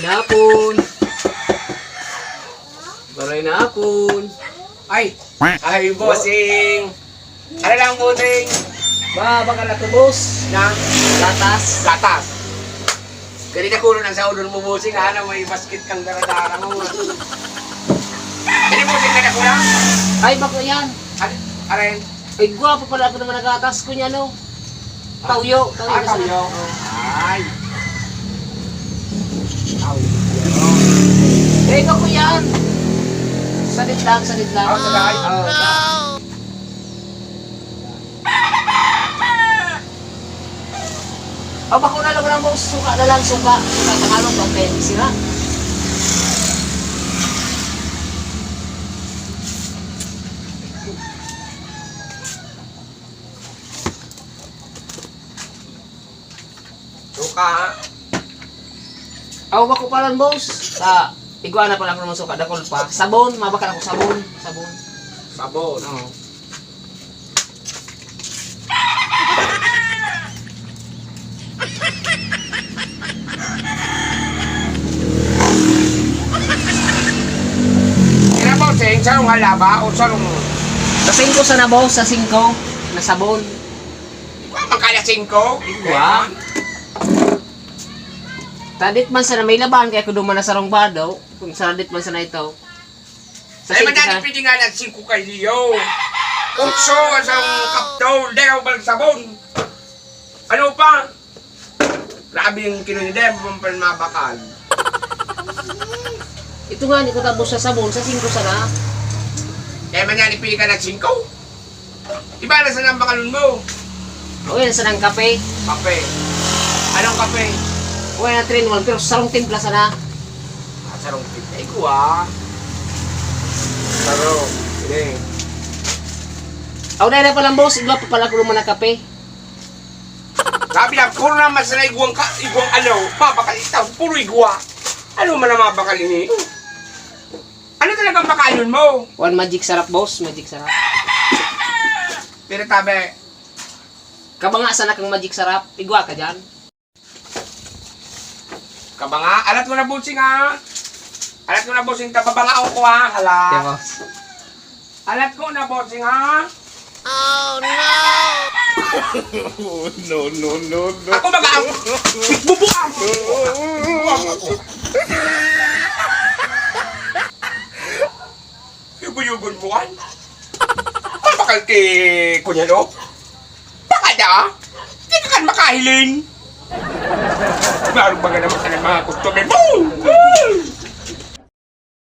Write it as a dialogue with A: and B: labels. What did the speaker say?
A: Baray na hapon. Baray na hapon.
B: Ay, bossing. Ano lang, bossing?
A: Baka natubos
B: Na,
A: latas.
B: latas. Ganito kulo ng sa ulon mo, bossing. Ano, may basket kang daradara mo. Hindi, bossing, ganito kulo.
A: Ay, bako yan.
B: Aray.
A: Ay, gwapo pala ako naman nagatas ko niya, no? Tauyo. Tauyo na sila.
B: tawyo. Ay.
A: Eh, bako yan. Salit lang, salit lang.
B: Oh, sagay.
A: Oh, bako na lang lang mo. Suka na lang, suka. Suka, tagalog, papel. Sira.
B: Suka, ha?
A: Aw, bako pa lang, boss. Iguana pa lang ako naman suka. Dakol pa. Sabon, mabakal ako sabon. Sabon.
B: Sabon.
A: Oo.
B: Kaya, bossing, saan ang halaba o saan ang...
A: Sa 5 sana, boss. Sa 5. Na sabon.
B: Magkalasin ko?
A: Wa. Tadit man sana may laban kaya kuduman na sarong bado. Kung sadit man sana ito. Sa
B: Ay,
A: 5
B: madali
A: sana.
B: pwede nga ng 5 kay Leo. Ukso, asang kaptol, deo, balang sabon. Ano pa? Grabe yung kinunidem, pampan mabakal.
A: Ito nga, hindi ko tapos sa sabon. Sa 5 sana.
B: Kaya manyali pili ka ng 5. Iba na sa nang bakalun mo.
A: O yan, sana ng kape.
B: Kape. Anong kape?
A: O yan, 3-in-1. Pero sarong timpla sana.
B: Sarong tip. Ay ko ah. Sarong. Hindi.
A: O dahil na palang, boss. Igwa pa pala ko naman ng kape.
B: Grabe lang, puro naman sa igwang ano, mabakal itaw, puro igwa. Ano man ang mabakal ini? Ano talagang bakalun mo?
A: One magic sarap, boss. Magic sarap.
B: Pero tabi,
A: Kabanga sana kang magic sarap. Igwa ka dyan.
B: kabanga, alat mo na busing ha. Alat mo na busing, tababanga ako ha, hala.
A: Yeah, boss.
B: Alat ko na busing ha.
C: No.
B: Ako mag-aam. Bubuang. Bubuang ako. Yugo-yugon mo kan? Mabakal kay kunyalo? Baka da? Hindi ka kan makahilin. Meron ba nga naman ka ng mga customer?